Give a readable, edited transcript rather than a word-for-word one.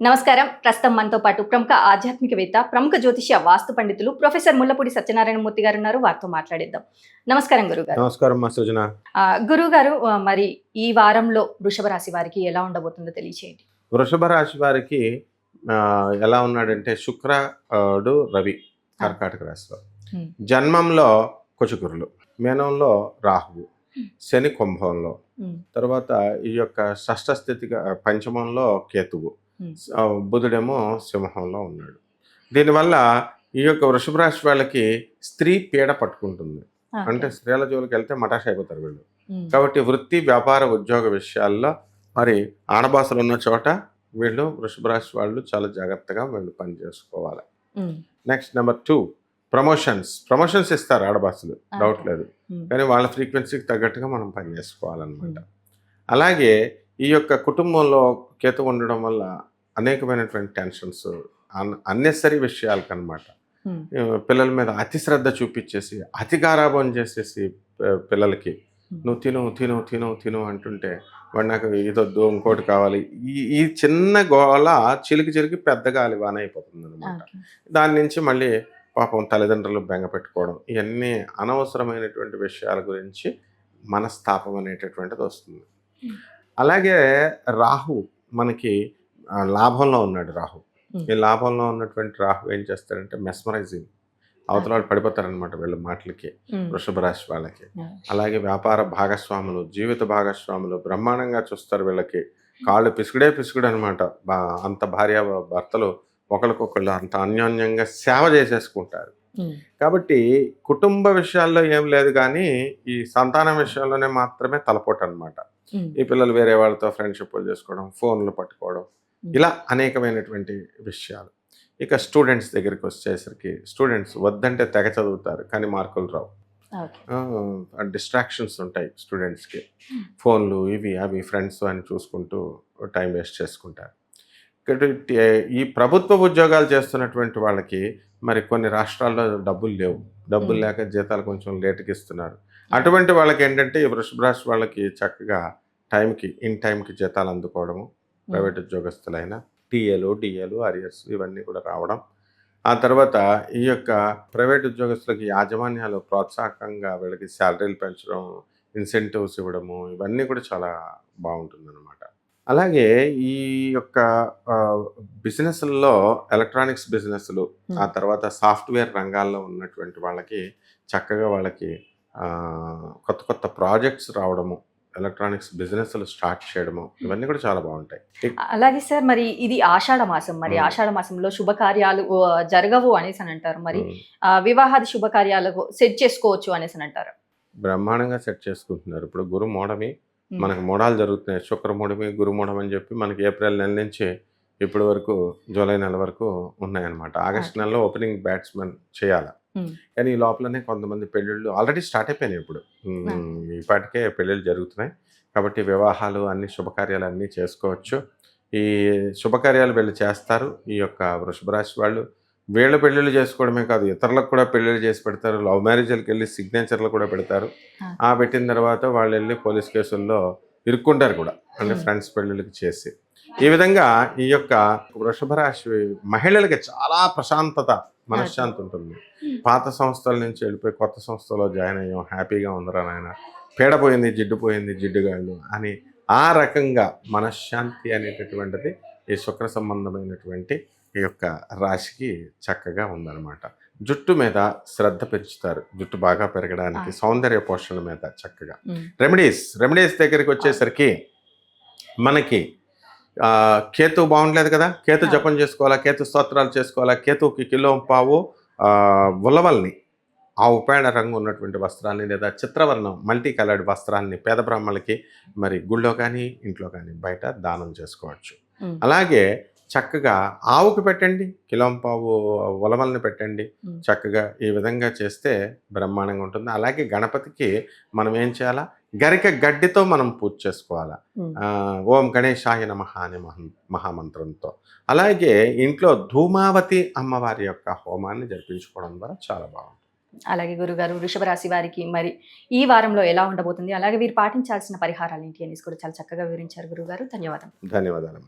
నమస్కారం. ప్రస్తుతం మనతో పాటు ప్రముఖ ఆధ్యాత్మికవేత్త, ప్రముఖ జ్యోతిష్య వాస్తు పండితులు ప్రొఫెసర్ ముల్లపూడి సత్యనారాయణ మూర్తి గారు ఉన్నారు. వారితో మాట్లాడిద్దాం. నమస్కారం గురుగారు. నమస్కారం సృజన. గురుగారు, మరి ఈ వారంలో వృషభ రాశి వారికి ఎలా ఉండబోతుందో తెలియచేయండి. వృషభ రాశి వారికి ఎలా ఉన్నాడంటే శుక్రుడు రవి కర్కాటక రాశిలో, జన్మంలో కుజగురులు, మేనంలో రాహువు, శని కుంభంలో, తర్వాత ఈ యొక్క షష్ఠ స్థితిగా పంచమంలో కేతువు, బుధుడేమో సింహంలో ఉన్నాడు. దీనివల్ల ఈ యొక్క వృషభ రాశి వాళ్ళకి స్త్రీ పీడ పట్టుకుంటుంది. అంటే స్త్రీల జోలికి వెళ్తే మటాష్ అయిపోతారు వీళ్ళు. కాబట్టి వృత్తి, వ్యాపార, ఉద్యోగ విషయాల్లో మరి ఆడబాసలు ఉన్న చోట వీళ్ళు వృషభ రాశి వాళ్ళు చాలా జాగ్రత్తగా వీళ్ళు పని చేసుకోవాలి. నెక్స్ట్ నెంబర్ 2, ప్రమోషన్స్ ఇస్తారు ఆడబాసులు, డౌట్ లేదు. కానీ వాళ్ళ ఫ్రీక్వెన్సీకి తగ్గట్టుగా మనం పని చేసుకోవాలన్నమాట. అలాగే ఈ యొక్క కుటుంబంలో కేతు ఉండడం వల్ల అనేకమైనటువంటి టెన్షన్స్, అన్నెసరీ విషయాలకు అనమాట. పిల్లల మీద అతి శ్రద్ధ చూపించేసి, అతి గారాబం చేసేసి పిల్లలకి నువ్వు తిను తిను తిను తిను అంటుంటే వాడు నాకు ఇదొద్దు ఇంకోటి కావాలి, ఈ చిన్న గోళ చిలికి పెద్ద గాలి వాన అయిపోతుంది అనమాట. దాని నుంచి మళ్ళీ పాపం తల్లిదండ్రులు బెంగ పెట్టుకోవడం, ఇవన్నీ అనవసరమైనటువంటి విషయాల గురించి మనస్తాపం అనేటటువంటిది వస్తుంది. అలాగే రాహు మనకి లాభంలో ఉన్నాడు. రాహు ఈ లాభంలో ఉన్నటువంటి రాహు ఏం చేస్తాడంటే మెస్మరైజింగ్, అవతల వాళ్ళు పడిపోతారనమాట వీళ్ళ మాటలకి, వృషభ రాశి వాళ్ళకి. అలాగే వ్యాపార భాగస్వాములు, జీవిత భాగస్వాములు బ్రహ్మాండంగా చూస్తారు. వీళ్ళకి కాళ్ళు పిసుకుడు అనమాట. అంత భార్య భర్తలు ఒకరికొకళ్ళు అంత అన్యోన్యంగా సేవ చేసేసుకుంటారు. కాబట్టి కుటుంబ విషయాల్లో ఏం లేదు, కానీ ఈ సంతానం విషయంలోనే మాత్రమే తలపోటు అనమాట. ఈ పిల్లలు వేరే వాళ్ళతో ఫ్రెండ్షిప్లు చేసుకోవడం, ఫోన్లు పట్టుకోవడం, ఇలా అనేకమైనటువంటి విషయాలు. ఇక స్టూడెంట్స్ దగ్గరికి వచ్చేసరికి స్టూడెంట్స్ వద్దంటే తెగ చదువుతారు, కానీ మార్కులు రావు. డిస్ట్రాక్షన్స్ ఉంటాయి స్టూడెంట్స్కి, ఫోన్లు ఇవి అవి ఫ్రెండ్స్ అని చూసుకుంటూ టైం వేస్ట్ చేసుకుంటారు. ఈ ప్రభుత్వ ఉద్యోగాలు చేస్తున్నటువంటి వాళ్ళకి మరి కొన్ని రాష్ట్రాల్లో డబ్బులు లేక జీతాలు కొంచెం లేటుకి ఇస్తున్నారు. అటువంటి వాళ్ళకి ఏంటంటే ఈ వృషభ రాశి వాళ్ళకి చక్కగా ఇన్ టైంకి జీతాలు అందుకోవడము, ప్రైవేట్ ఉద్యోగస్తులైన టీఏలు, డిఏలు, అరియర్స్ ఇవన్నీ కూడా రావడం. ఆ తర్వాత ఈ యొక్క ప్రైవేట్ ఉద్యోగస్తులకి యాజమాన్యాలు ప్రోత్సాహకంగా వీళ్ళకి శాలరీలు పెంచడం, ఇన్సెంటివ్స్ ఇవ్వడము, ఇవన్నీ కూడా చాలా బాగుంటుందన్నమాట. అలాగే ఈ యొక్క బిజినెస్లలో ఎలక్ట్రానిక్స్ బిజినెస్లు, ఆ తర్వాత సాఫ్ట్వేర్ రంగాల్లో ఉన్నటువంటి వాళ్ళకి చక్కగా వాళ్ళకి కొత్త కొత్త ప్రాజెక్ట్స్ రావడము, ఎలక్ట్రానిక్స్ బిజినెస్లు స్టార్ట్ చేయడము, ఇవన్నీ కూడా చాలా బాగుంటాయి. అలాగే సార్, మరి ఇది ఆషాఢ మాసం, మరి ఆషాఢ మాసంలో శుభకార్యాలు జరగవు అనేసి అని అంటారు. మరి వివాహాది శుభకార్యాలకు సెట్ చేసుకోవచ్చు అనేసి అని అంటారు. బ్రహ్మాండంగా సెట్ చేసుకుంటున్నారు. ఇప్పుడు గురు మోడమి మనకు మోడాలు జరుగుతున్నాయి. శుక్రమూఢమి, గురుమూఢం అని చెప్పి మనకి ఏప్రిల్ నెల నుంచి ఇప్పటి వరకు జూలై నెల వరకు ఉన్నాయన్నమాట. ఆగస్ట్ నెలలో ఓపెనింగ్ బ్యాట్స్మెన్ చేయాలి. కానీ ఈ లోపలనే కొంతమంది పెళ్ళిళ్ళు ఆల్రెడీ స్టార్ట్ అయిపోయినాయి. ఇప్పుడు ఇప్పటికే పెళ్ళిళ్ళు జరుగుతున్నాయి. కాబట్టి వివాహాలు అన్ని శుభకార్యాలు అన్నీ చేసుకోవచ్చు. ఈ శుభకార్యాలు వీళ్ళు చేస్తారు. ఈ యొక్క వృషభ రాశి వాళ్ళు వీళ్ళ పెళ్ళిళ్ళు చేసుకోవడమే కాదు, ఇతరులకు కూడా పెళ్ళిళ్ళు చేసి పెడతారు. లవ్ మ్యారేజ్లకు వెళ్ళి సిగ్నేచర్లు కూడా పెడతారు. పెట్టిన తర్వాత వాళ్ళు వెళ్ళి పోలీస్ కేసుల్లో ఇరుక్కుంటారు కూడా, అంటే ఫ్రెండ్స్ పెళ్ళిళ్ళకి చేసి. ఈ విధంగా ఈ యొక్క వృషభ రాశి మహిళలకి చాలా ప్రశాంతత, మనశ్శాంతి ఉంటుంది. పాత సంస్థల నుంచి వెళ్ళిపోయి కొత్త సంస్థలో జాయిన్ అయ్యాం, హ్యాపీగా ఉందరా నాయన, పీడ పోయింది, జిడ్డు పోయింది, జిడ్డుగాళ్ళు అని ఆ రకంగా మనశ్శాంతి అనేటటువంటిది ఈ శుక్ర సంబంధమైనటువంటి ఈ యొక్క రాశికి చక్కగా ఉందన్నమాట. జుట్టు మీద శ్రద్ధ పెంచుతారు, జుట్టు బాగా పెరగడానికి, సౌందర్య పోషణ మీద చక్కగా. రెమెడీస్ దగ్గరికి వచ్చేసరికి మనకి కేతు బాగుండలేదు కదా, కేతు జపం చేసుకోవాలా, కేతు స్తోత్రాలు చేసుకోవాలా. కేతుకి కిలో పావు ఉలవల్ని, ఆవు పేడ రంగు ఉన్నటువంటి వస్త్రాన్ని లేదా చిత్రవర్ణం మల్టీ కలర్డ్ వస్త్రాన్ని పేద బ్రాహ్మణులకి మరి గుళ్ళో కానీ ఇంట్లో కానీ బయట దానం చేసుకోవచ్చు. అలాగే చక్కగా ఆవుకు పెట్టండి, కిలోంపావు ఉలవల్ని పెట్టండి. చక్కగా ఈ విధంగా చేస్తే బ్రహ్మాండంగా ఉంటుంది. అలాగే గణపతికి మనం ఏం చేయాలా, గరిక గడ్డితో మనం పూజ చేసుకోవాలా, ఓం గణేశాయ నమః అనే మహామంత్రంతో. అలాగే ఇంట్లో ధూమావతి అమ్మవారి యొక్క హోమాన్ని జరిపించుకోవడం ద్వారా చాలా బాగుంటుంది. అలాగే గురుగారు, వృషభ రాశి వారికి మరి ఈ వారంలో ఎలా ఉండబోతుంది, అలాగే వీరు పాటించాల్సిన పరిహారాలు ఏంటి అనేసి కూడా చాలా చక్కగా వివరించారు గురుగారు. ధన్యవాదాలు.